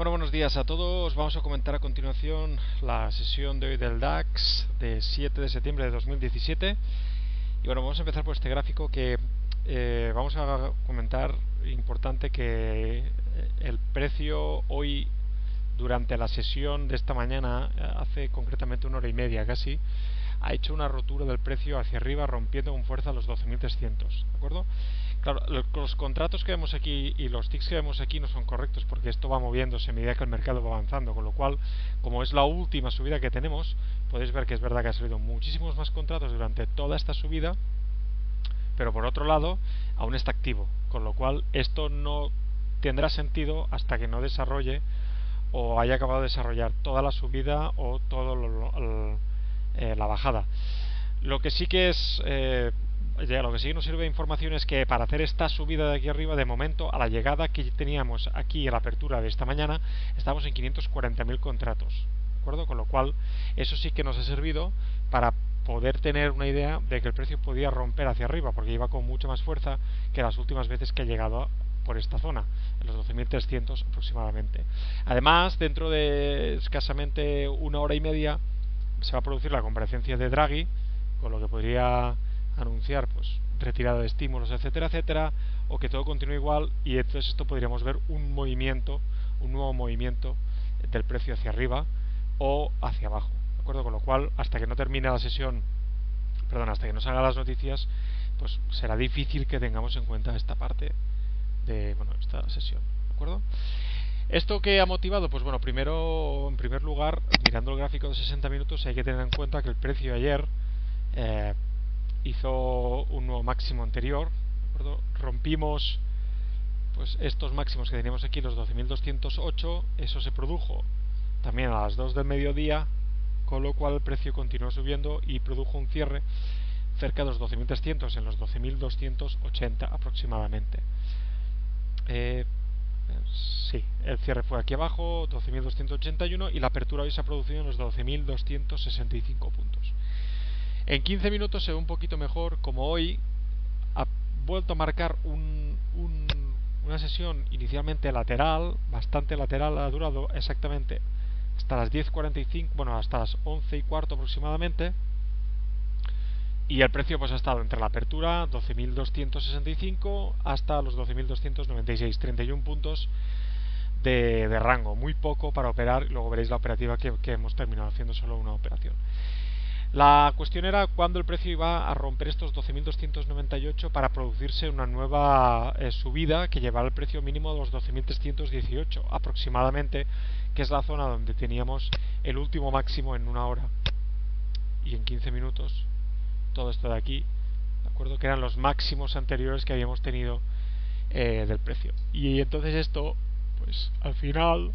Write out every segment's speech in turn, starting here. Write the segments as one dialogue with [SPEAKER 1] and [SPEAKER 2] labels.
[SPEAKER 1] Bueno, buenos días a todos. Vamos a comentar a continuación la sesión de hoy del DAX de 7 de septiembre de 2017. Y bueno, vamos a empezar por este gráfico que vamos a comentar, importante, que el precio hoy, durante la sesión de esta mañana, hace concretamente 1 hora y media casi, ha hecho una rotura del precio hacia arriba, rompiendo con fuerza los 12.300, ¿de acuerdo? Claro, los contratos que vemos aquí y los ticks que vemos aquí no son correctos, porque esto va moviéndose a medida que el mercado va avanzando, con lo cual, como es la última subida que tenemos, podéis ver que es verdad que ha salido muchísimos más contratos durante toda esta subida, pero por otro lado aún está activo, con lo cual esto no tendrá sentido hasta que no desarrolle o haya acabado de desarrollar toda la subida o toda la bajada. Lo que sí que es lo que sí nos sirve de información es que para hacer esta subida de aquí arriba, de momento, a la llegada que teníamos aquí a la apertura de esta mañana, estamos en 540.000 contratos, ¿de acuerdo? Con lo cual, eso sí que nos ha servido para poder tener una idea de que el precio podía romper hacia arriba, porque iba con mucha más fuerza que las últimas veces que ha llegado por esta zona, en los 12.300 aproximadamente. Además, dentro de escasamente 1 hora y media se va a producir la comparecencia de Draghi, con lo que podría anunciar pues retirada de estímulos, etcétera, etcétera, o que todo continúe igual, y entonces esto podríamos ver un nuevo movimiento del precio hacia arriba o hacia abajo, ¿de acuerdo? Con lo cual, hasta que no termine la sesión, hasta que no salgan las noticias, pues será difícil que tengamos en cuenta esta parte de, esta sesión, ¿de acuerdo? ¿Esto qué ha motivado? Pues bueno, en primer lugar, mirando el gráfico de 60 minutos, hay que tener en cuenta que el precio ayer hizo un nuevo máximo anterior, ¿de acuerdo? Rompimos pues estos máximos que teníamos aquí, los 12.208, eso se produjo también a las 2 del mediodía, con lo cual el precio continuó subiendo y produjo un cierre cerca de los 12.300, en los 12.280 aproximadamente. Sí, el cierre fue aquí abajo, 12.281, y la apertura hoy se ha producido en los 12.265 puntos. En 15 minutos se ve un poquito mejor, como hoy ha vuelto a marcar una sesión inicialmente lateral, bastante lateral, ha durado exactamente hasta las 10:45, hasta las 11:15 aproximadamente, y el precio pues ha estado entre la apertura 12.265 hasta los 12.296, 31 puntos de rango, muy poco para operar. Luego veréis la operativa que hemos terminado haciendo solo una operación. La cuestión era cuándo el precio iba a romper estos 12.298 para producirse una nueva subida que llevara el precio mínimo a los 12.318 aproximadamente, que es la zona donde teníamos el último máximo en 1 hora y en 15 minutos. Todo esto de aquí, ¿de acuerdo? Que eran los máximos anteriores que habíamos tenido del precio. Y entonces esto, pues al final,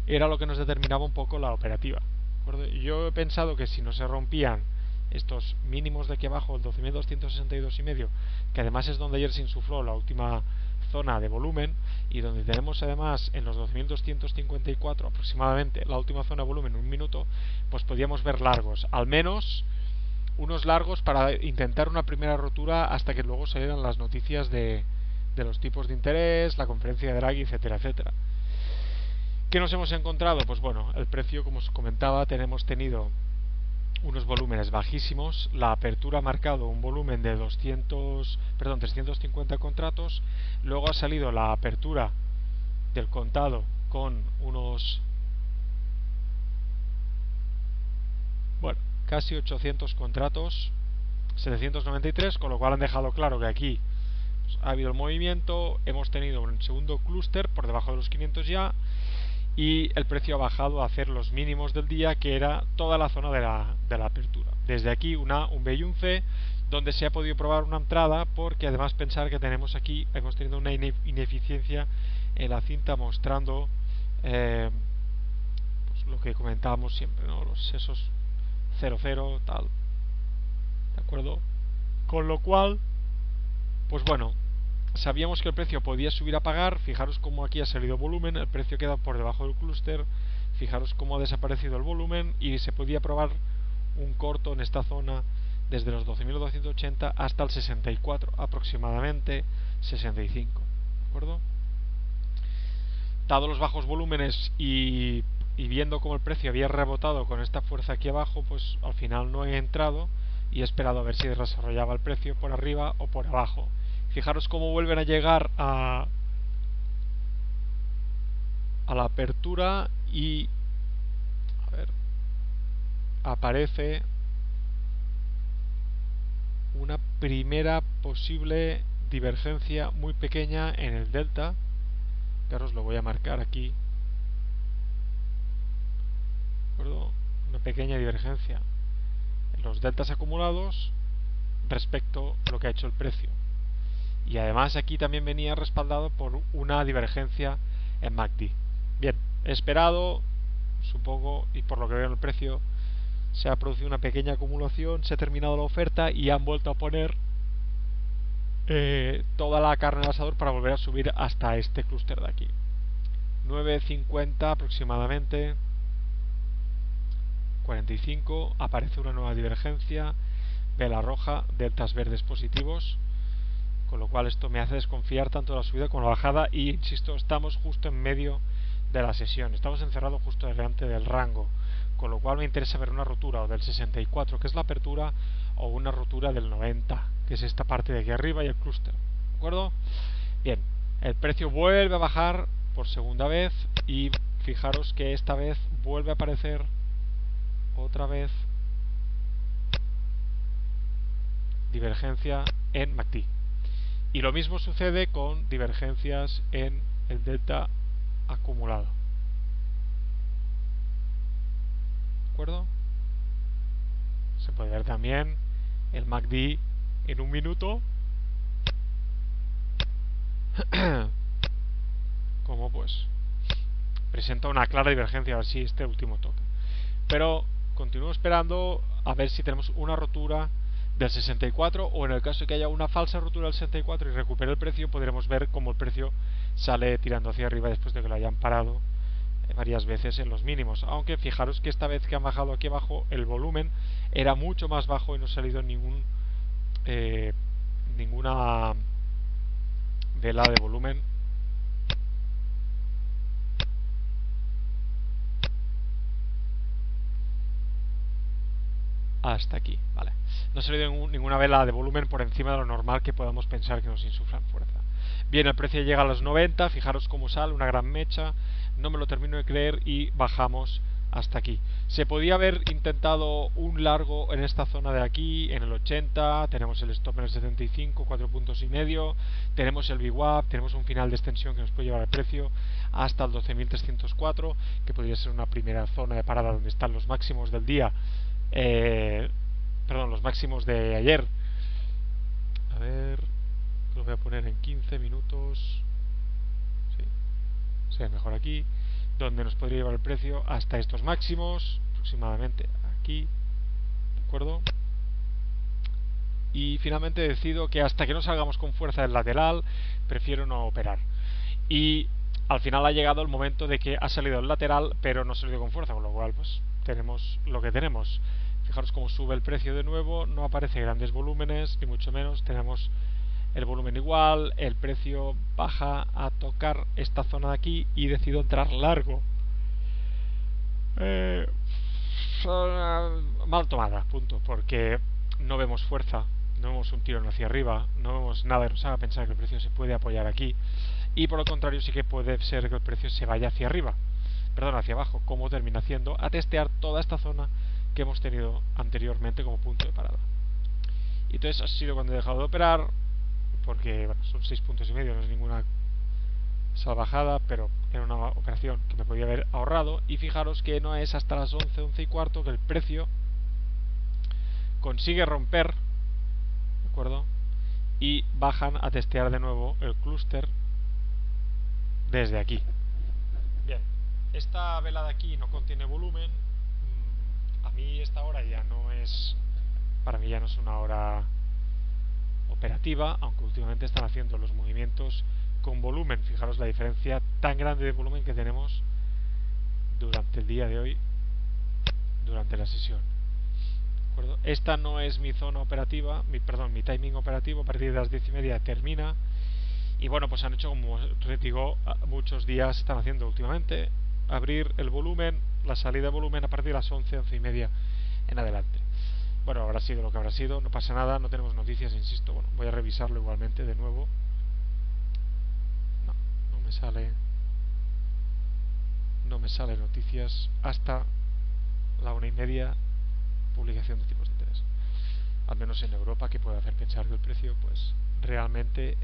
[SPEAKER 1] era lo que nos determinaba un poco la operativa. Yo he pensado que si no se rompían estos mínimos de aquí abajo, el 12.262,5, que además es donde ayer se insufló la última zona de volumen, y donde tenemos además en los 12.254 aproximadamente la última zona de volumen en un minuto, pues podíamos ver largos, al menos unos largos, para intentar una primera rotura hasta que luego salieran las noticias de los tipos de interés, la conferencia de Draghi, etcétera, etcétera. ¿Qué nos hemos encontrado? Pues bueno, el precio, como os comentaba, tenemos tenido unos volúmenes bajísimos. La apertura ha marcado un volumen de 350 contratos. Luego ha salido la apertura del contado con unos, casi 800 contratos, 793, con lo cual han dejado claro que aquí pues ha habido el movimiento. Hemos tenido un segundo clúster por debajo de los 500 ya, y el precio ha bajado a hacer los mínimos del día, que era toda la zona de la apertura. Desde aquí un B y un C, donde se ha podido probar una entrada, porque además pensar que hemos tenido una ineficiencia en la cinta, mostrando pues lo que comentábamos siempre, ¿no? Esos 0,0 tal, ¿de acuerdo? Con lo cual, pues bueno, sabíamos que el precio podía subir a pagar. Fijaros cómo aquí ha salido volumen, el precio queda por debajo del clúster. Fijaros cómo ha desaparecido el volumen, y se podía probar un corto en esta zona desde los 12.280 hasta el 64, aproximadamente 65, ¿de acuerdo? dado los bajos volúmenes y viendo cómo el precio había rebotado con esta fuerza aquí abajo, pues al final no he entrado y he esperado a ver si desarrollaba el precio por arriba o por abajo. Fijaros cómo vuelven a llegar a la apertura y a ver, aparece una primera posible divergencia muy pequeña en el delta, que ahora os lo voy a marcar aquí, ¿de acuerdo? Una pequeña divergencia en los deltas acumulados respecto a lo que ha hecho el precio, y además aquí también venía respaldado por una divergencia en MACD. Bien, he esperado, supongo, y por lo que veo en el precio se ha producido una pequeña acumulación, se ha terminado la oferta y han vuelto a poner toda la carne al asador para volver a subir hasta este clúster de aquí. 9.50 aproximadamente, 45, aparece una nueva divergencia, vela roja, deltas verdes positivos, con lo cual esto me hace desconfiar tanto de la subida como la bajada, y insisto, estamos justo en medio de la sesión, estamos encerrados justo delante del rango, con lo cual me interesa ver una rotura o del 64, que es la apertura, o una rotura del 90, que es esta parte de aquí arriba y el clúster, ¿de acuerdo? Bien, el precio vuelve a bajar por segunda vez y fijaros que esta vez vuelve a aparecer otra vez divergencia en MACD, y lo mismo sucede con divergencias en el delta acumulado, ¿de acuerdo? Se puede ver también el MACD en un minuto como pues presenta una clara divergencia, a ver si este último toque, pero continúo esperando a ver si tenemos una rotura del 64, o en el caso de que haya una falsa rotura del 64 y recupere el precio, podremos ver cómo el precio sale tirando hacia arriba después de que lo hayan parado varias veces en los mínimos, aunque fijaros que esta vez que han bajado aquí abajo el volumen era mucho más bajo y no ha salido ninguna vela de volumen hasta aquí, vale. No ha salido ninguna vela de volumen por encima de lo normal que podamos pensar que nos insuflan fuerza. Bien, el precio llega a los 90, fijaros cómo sale, una gran mecha, no me lo termino de creer y bajamos hasta aquí. Se podía haber intentado un largo en esta zona de aquí, en el 80, tenemos el stop en el 75, 4 puntos y medio, tenemos el VWAP, tenemos un final de extensión que nos puede llevar el precio hasta el 12.304, que podría ser una primera zona de parada donde están los máximos del día, perdón, los máximos de ayer. A ver, lo voy a poner en 15 minutos. Sí, mejor aquí, donde nos podría llevar el precio hasta estos máximos, aproximadamente aquí, ¿de acuerdo? Y finalmente decido que hasta que no salgamos con fuerza del lateral, prefiero no operar. Y al final ha llegado el momento de que ha salido el lateral, pero no ha salido con fuerza, con lo cual pues tenemos lo que tenemos. Fijaros cómo sube el precio de nuevo, no aparece grandes volúmenes, ni mucho menos, tenemos el volumen igual, el precio baja a tocar esta zona de aquí y decido entrar largo. Mal tomada, punto, porque no vemos fuerza, no vemos un tirón hacia arriba, no vemos nada que nos haga pensar que el precio se puede apoyar aquí, y por lo contrario sí que puede ser que el precio se vaya hacia arriba, perdón, hacia abajo, como termina haciendo, a testear toda esta zona que hemos tenido anteriormente como punto de parada. Y entonces ha sido cuando he dejado de operar, porque bueno, son 6 puntos y medio, no es ninguna salvajada, pero era una operación que me podía haber ahorrado. Y fijaros que no es hasta las 11, 11 y cuarto que el precio consigue romper, ¿de acuerdo? Y bajan a testear de nuevo el clúster desde aquí. Bien, esta vela de aquí no contiene volumen. A mí esta hora ya no es, para mí ya no es una hora operativa, aunque últimamente están haciendo los movimientos con volumen. Fijaros la diferencia tan grande de volumen que tenemos durante el día de hoy, durante la sesión. ¿De acuerdo? Esta no es mi zona operativa, mi timing operativo. A partir de las 10:30 termina, Y bueno, pues han hecho como os digo, muchos días están haciendo últimamente, abrir el volumen, la salida de volumen a partir de las 11, 11 y media en adelante. Bueno, habrá sido lo que habrá sido, no pasa nada, no tenemos noticias, insisto. Bueno, voy a revisarlo igualmente de nuevo. No me sale. No me sale noticias hasta la 1:30, publicación de tipos de interés. Al menos en Europa, que puede hacer pensar que el precio, pues, realmente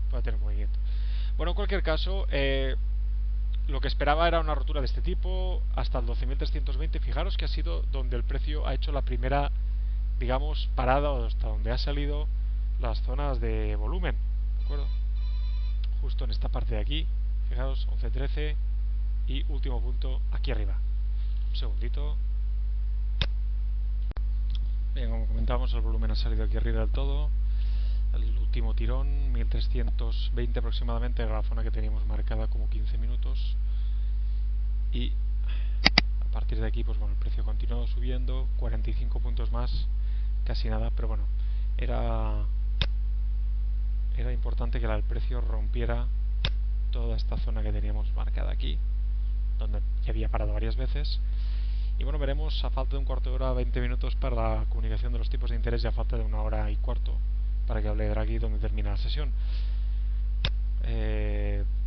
[SPEAKER 1] puede tener movimiento. Bueno, en cualquier caso, lo que esperaba era una rotura de este tipo hasta el 12.320. Fijaros que ha sido donde el precio ha hecho la primera, digamos, parada, o hasta donde ha salido las zonas de volumen, ¿de acuerdo? Justo en esta parte de aquí, fijaros, 11.13 y último punto aquí arriba. Un segundito. Bien, como comentábamos, el volumen ha salido aquí arriba del todo. El último tirón, 1320 aproximadamente, era la zona que teníamos marcada como 15 minutos. Y a partir de aquí, pues bueno, el precio ha continuado subiendo, 45 puntos más, casi nada, pero bueno, era importante que el precio rompiera toda esta zona que teníamos marcada aquí, donde ya había parado varias veces. Y bueno, veremos a falta de un cuarto de hora, 20 minutos para la comunicación de los tipos de interés y a falta de 1 hora y cuarto para que hable Draghi, donde termina la sesión.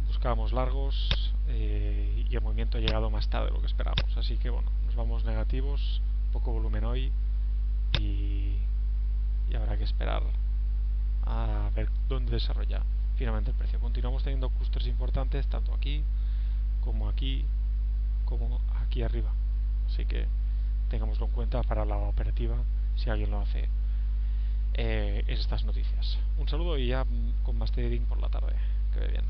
[SPEAKER 1] Buscábamos largos y el movimiento ha llegado más tarde de lo que esperábamos, así que bueno, nos vamos negativos, poco volumen hoy y habrá que esperar a ver dónde desarrolla finalmente el precio. Continuamos teniendo clústeres importantes tanto aquí como aquí arriba, así que tengámoslo en cuenta para la operativa si alguien lo hace en estas noticias. Un saludo y ya con más trading por la tarde. Que ve bien.